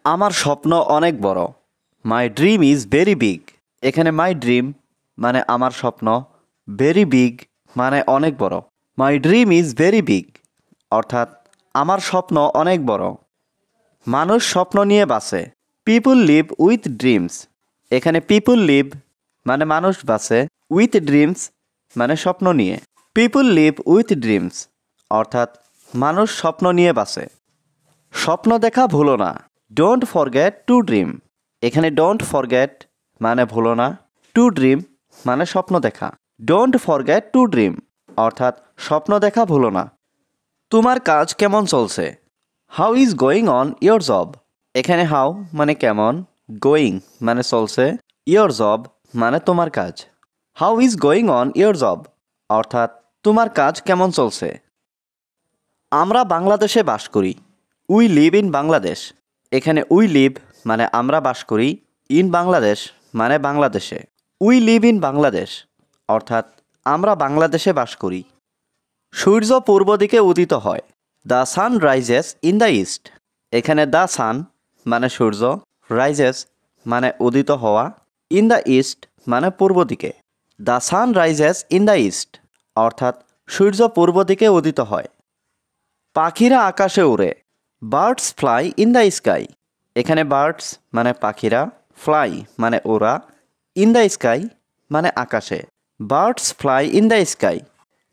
আমার স্বপ্ন অনেক বড়। My dream is very big. এখানে মাই ড্রিম মানে আমার স্বপ্ন, ভেরি বিগ মানে অনেক বড়। My dream is very big অর্থাৎ আমার স্বপ্ন অনেক বড়। মানুষ স্বপ্ন নিয়ে বাঁচে। পিপুল লিভ উইথ ড্রিমস। এখানে পিপুল লিভ মানে মানুষ বাঁচে, উইথ ড্রিমস মানে স্বপ্ন নিয়ে। পিপুল লিভ উইথ ড্রিমস অর্থাৎ মানুষ স্বপ্ন নিয়ে বাঁচে। স্বপ্ন দেখা ভুলো না। Don't forget to dream. এখানে ডোন্ট ফরগেট মানে ভুলো না, টু ড্রিম মানে স্বপ্ন দেখা। ডোন্ট ফরগেট টু ড্রিম অর্থাৎ স্বপ্ন দেখা ভুলো না। তোমার কাজ কেমন চলছে? How is going on your job. এখানে হাউ মানে কেমন, গোয়িং মানে চলছে, ইয়োর জব মানে তোমার কাজ। How is going on your job অর্থাৎ তোমার কাজ কেমন চলছে। আমরা বাংলাদেশে বাস করি। We live in Bangladesh. এখানে উই লিভ মানে আমরা বাস করি, ইন বাংলাদেশ মানে বাংলাদেশে। উই লিভ ইন বাংলাদেশ অর্থাৎ আমরা বাংলাদেশে বাস করি। সূর্য পূর্ব দিকে উদিত হয়। The sun rises in the east. এখানে দ্য সান মানে সূর্য, রাইজেস মানে উদিত হওয়া, ইন দ্য ইস্ট মানে পূর্ব দিকে। The sun rises in the east অর্থাৎ সূর্য পূর্ব দিকে উদিত হয়। পাখিরা আকাশে উড়ে। Birds fly in the sky. এখানে বার্ডস মানে পাখিরা, ফ্লাই মানে ওরা, ইন দ্য স্কাই মানে আকাশে। Birds fly in the sky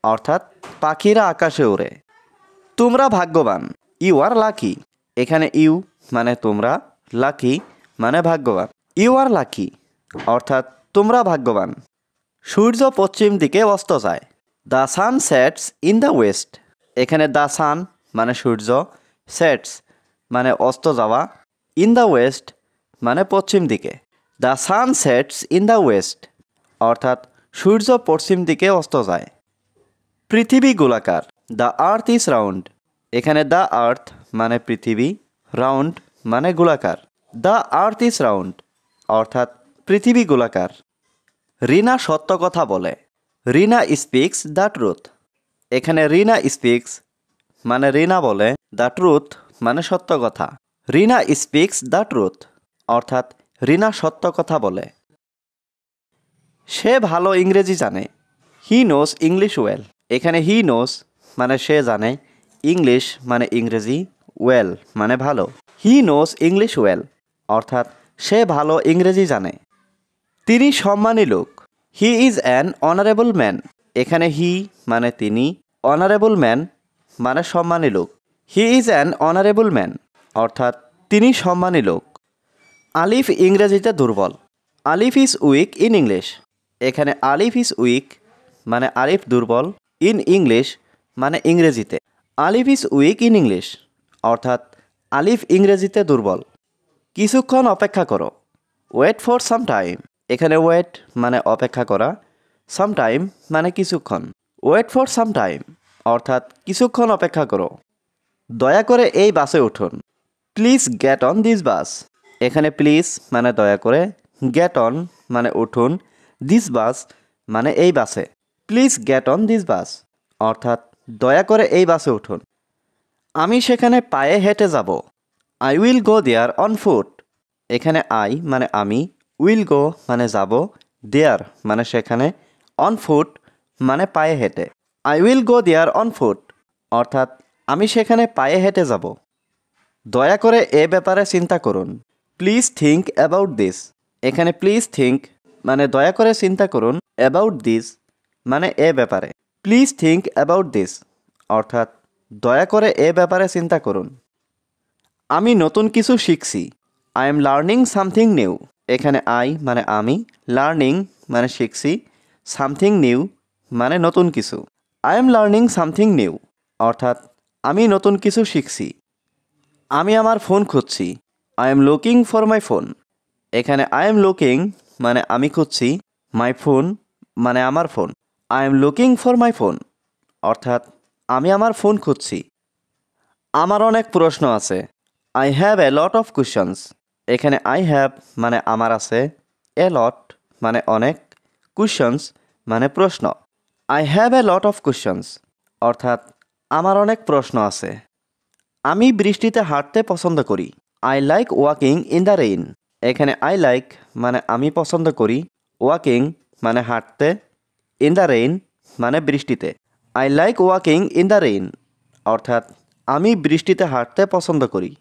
অর্থাৎ পাখিরা আকাশে ওড়ে। তোমরা ভাগ্যবান। You are lucky. এখানে ইউ মানে তোমরা, লাকি মানে ভাগ্যবান। ইউ আর লাকি অর্থাৎ তোমরা ভাগ্যবান। সূর্য পশ্চিম দিকে অস্ত যায়। The sun sets in the West. এখানে দ্য সান মানে সূর্য, সেটস মানে অস্ত যাওয়া, ইন দ্য ওয়েস্ট মানে পশ্চিম দিকে। The sun sets in the West অর্থাৎ সূর্য পশ্চিম দিকে অস্ত যায়। পৃথিবী গোলাকার। The earth is round. এখানে দ্য আর্থ মানে পৃথিবী, রাউন্ড মানে গোলাকার। দ্য আর্থ ইজ রাউন্ড অর্থাৎ পৃথিবী গোলাকার। রিনা সত্য কথা বলে। রিনা স্পিক্স দ্য ট্রুথ। এখানে রিনা স্পিক্স মানে রিনা বলে, দ্য ট্রুথ মানে সত্য কথা। রিনা স্পিক্স দ্য ট্রুথ অর্থাৎ রিনা সত্য কথা বলে। সে ভালো ইংরেজি জানে। হি নোস ইংলিশ ওয়েল। এখানে হি নোস মানে সে জানে, ইংলিশ মানে ইংরেজি, ওয়েল মানে ভালো। হি নোস ইংলিশ ওয়েল অর্থাৎ সে ভালো ইংরেজি জানে। তিনি সম্মানী লোক। He is an honourable man. এখানে হি মানে তিনি, অনারেবল ম্যান মানে সম্মানী লোক। He is an honourable man অর্থাৎ তিনি সম্মানী লোক। আলিফ ইংরেজিতে দুর্বল। আলিফ ইজ উইক ইন ইংলিশ। এখানে আলিফ ইজ উইক মানে আলিফ দুর্বল, ইন ইংলিশ মানে ইংরেজিতে। আলিফ ইজ উইক ইন ইংলিশ অর্থাৎ আলিফ ইংরেজিতে দুর্বল। কিছুক্ষণ অপেক্ষা করো। Wait for some time. এখানে ওয়েট মানে অপেক্ষা করা, সাম টাইম মানে কিছুক্ষণ। ওয়েট ফর সাম টাইম অর্থাৎ কিছুক্ষণ অপেক্ষা করো। দয়া করে এই বাসে উঠুন। Please get on this bus. এখানে প্লিজ মানে দয়া করে, গেট অন মানে উঠুন, দিস বাস মানে এই বাসে। Please get on this bus অর্থাৎ দয়া করে এই বাসে উঠুন। আমি সেখানে পায়ে হেঁটে যাব। I will go there on foot. এখানে আই মানে আমি, উইল গো মানে যাব, দেয়ার মানে সেখানে, অন ফুট মানে পায়ে হেঁটে। I will go there on foot অর্থাৎ আমি সেখানে পায়ে হেঁটে যাব। দয়া করে এ ব্যাপারে চিন্তা করুন। Please think about this. এখানে প্লিজ থিঙ্ক মানে দয়া করে চিন্তা করুন, অ্যাবাউট দিস মানে এ ব্যাপারে। প্লিজ থিঙ্ক অ্যাবাউট দিস অর্থাৎ দয়া করে এ ব্যাপারে চিন্তা করুন। আমি নতুন কিছু শিখছি। I am learning something new. এখানে আই মানে আমি, লার্নিং মানে শিখছি, সামথিং নিউ মানে নতুন কিছু। I am learning something new অর্থাৎ আমি নতুন কিছু শিখছি। আমি আমার ফোন খুঁজছি। I am looking for my phone. এখানে আই এম লুকিং মানে আমি খুঁজছি, মাই ফোন মানে আমার phone. I am looking for my phone অর্থাৎ আমি আমার ফোন খুঁজছি। আমার অনেক প্রশ্ন আছে। I have a lot of questions. এখানে আই হ্যাভ মানে আমার আছে, এ লট মানে অনেক, কোয়েশ্চনস মানে প্রশ্ন। I have a lot of questions অর্থাৎ আমার অনেক প্রশ্ন আছে। আমি বৃষ্টিতে হাঁটতে পছন্দ করি। I like walking in the rain. এখানে আই লাইক মানে আমি পছন্দ করি, ওয়াকিং মানে হাঁটতে, ইন দ্য রেইন মানে বৃষ্টিতে। I like walking in the rain অর্থাৎ আমি বৃষ্টিতে হাঁটতে পছন্দ করি।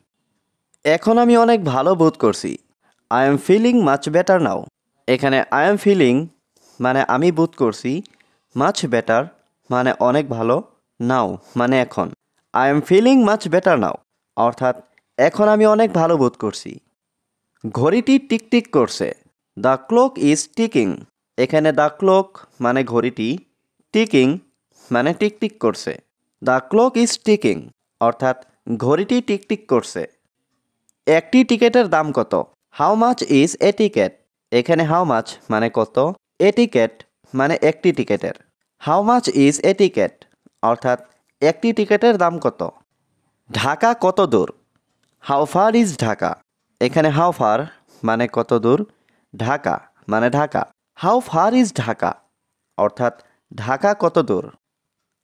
এখন আমি অনেক ভালো বোধ করছি। I am feeling much better now. এখানে আই এম ফিলিং মানে আমি বোধ করছি, মাচ বেটার মানে অনেক ভালো, নাও মানে এখন। I am feeling much better now অর্থাৎ এখন আমি অনেক ভালো বোধ করছি। ঘড়িটি টিকটিক করছে। The clock is ticking. এখানে দ্য ক্লক মানে ঘড়িটি, টিকিং মানে টিকটিক করছে। দ্য ক্লক ইজ টিকিং অর্থাৎ ঘড়িটি টিকটিক করছে। একটি টিকেটের দাম কত? How much is a ticket. এখানে হাউ মাচ মানে কত, এ টিকেট মানে একটি টিকেটের। How much is a ticket অর্থাৎ একটি টিকেটের দাম কত। ঢাকা কত দূর? How far is Dhaka. এখানে হাউ ফার মানে কত দূর, ঢাকা মানে Dhaka. How far is Dhaka অর্থাৎ ঢাকা কত দূর।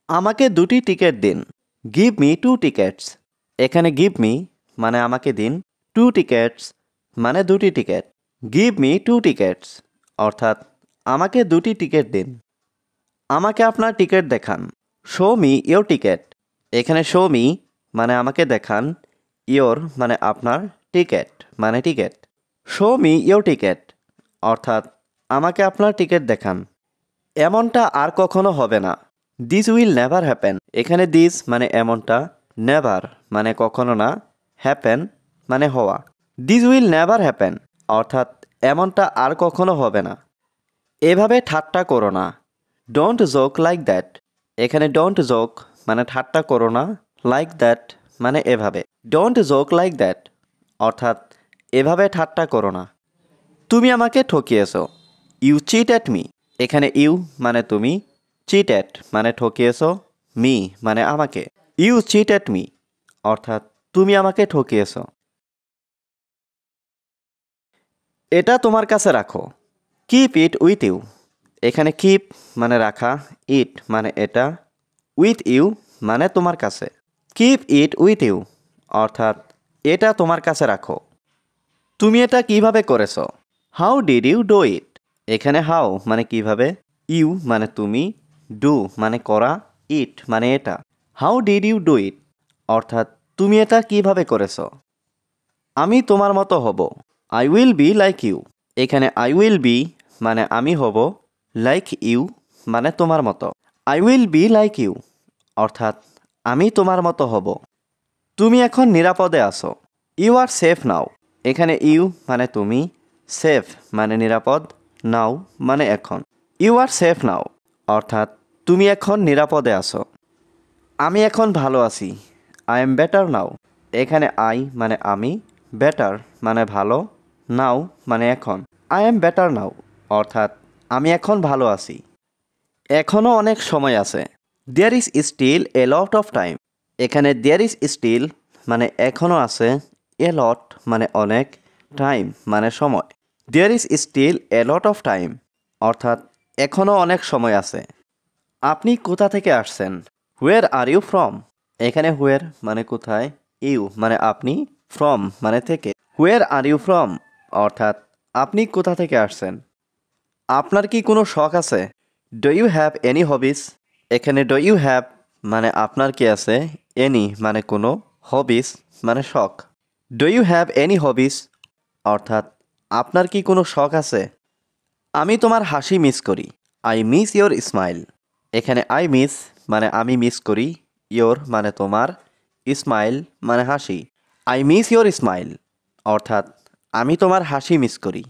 আমাকে দুটি টিকেট দিন। Give me two tickets. এখানে গিভ মি মানে আমাকে দিন, টু টিকেটস মানে দুটি ticket. Give me two tickets অর্থাৎ আমাকে দুটি টিকেট দিন। আমাকে আপনার টিকেট দেখান। Show me your ticket. এখানে শো মি মানে আমাকে দেখান, ইয়োর মানে আপনার, টিকেট মানে ticket. Show me your ticket অর্থাৎ আমাকে আপনার টিকেট দেখান। এমনটা আর কখনো হবে না। This will never happen. এখানে দিস মানে এমনটা, নেভার মানে কখনো না, হ্যাপেন মানে হওয়া। দিস উইল নেভার হ্যাপেন অর্থাৎ এমনটা আর কখনো হবে না। এভাবে ঠাট্টা করো না। Don't joke like that. এখানে ডোন্ট জোক মানে ঠাট্টা করো না, লাইক দ্যাট মানে এভাবে। ডোন্ট জোক লাইক দ্যাট অর্থাৎ এভাবে ঠাট্টা করো না। তুমি আমাকে ঠকিয়েছো। You cheat at me. এখানে ইউ মানে তুমি, চিট অ্যাট মানে ঠকিয়েছো, মি মানে আমাকে। ইউ চিট অ্যাট মি অর্থাৎ তুমি আমাকে ঠকিয়েছো। এটা তোমার কাছে রাখো। Keep it with you. এখানে কিপ মানে রাখা, ইট মানে এটা, উইথ ইউ মানে তোমার কাছে। কিপ ইট উইথ ইউ অর্থাৎ এটা তোমার কাছে রাখো। তুমি এটা কিভাবে করেছো? How did you do it. এখানে হাউ মানে কিভাবে, ইউ মানে তুমি, ডু মানে করা, ইট মানে এটা। How did you do it অর্থাৎ তুমি এটা কিভাবে করেছো। আমি তোমার মতো হব। I will be like you. এখানে আই উইল বি মানে আমি হব, লাইক ইউ মানে তোমার মতো। I will be like you অর্থাৎ আমি তোমার মতো হব। তুমি এখন নিরাপদে আছো। You are safe now. এখানে ইউ মানে তুমি, সেফ মানে নিরাপদ, নাও মানে এখন। ইউ আর সেফ নাও অর্থাৎ তুমি এখন নিরাপদে আছো। আমি এখন ভালো আছি। I am better now. এখানে আই মানে আমি, বেটার মানে ভালো, নাও মানে এখন। আই এম বেটার নাও অর্থাৎ আমি এখন ভালো আছি। এখনও অনেক সময় আছে। There is still a lot of time. এখানে দেয়ার ইজ স্টিল মানে এখনও আছে, এ লট মানে অনেক, টাইম মানে সময়। There is still a lot of time অর্থাৎ এখনও অনেক সময় আছে। আপনি কোথা থেকে আসছেন? Where are you from. এখানে হোয়ার মানে কোথায়, ইউ মানে আপনি, ফ্রম মানে থেকে। হোয়ার আর ইউ ফ্রম অর্থাৎ আপনি কোথা থেকে আসছেন। আপনার কি কোনো শখ আছে? ডু ইউ হ্যাভ এনি হবিস। এখানে ডু ইউ হ্যাভ মানে আপনার কি আছে, এনি মানে কোনো, হবিস মানে শখ। ডু ইউ হ্যাভ এনি হবিস অর্থাৎ আপনার কি কোনো শখ আছে। আমি তোমার হাসি মিস করি। I miss your smile. এখানে আই মিস মানে আমি মিস করি, ইয়োর মানে তোমার, স্মাইল মানে হাসি। আই মিস ইয়োর স্মাইল অর্থাৎ আমি তোমার হাসি মিস করি।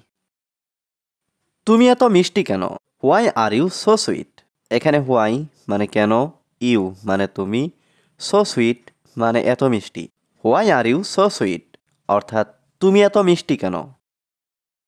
তুমি এত মিষ্টি কেন? Why are you so sweet. এখানে হোয়াই মানে কেন, ইউ মানে তুমি, সো সুইট মানে এত মিষ্টি। Why are you so sweet অর্থাৎ তুমি এত মিষ্টি কেন।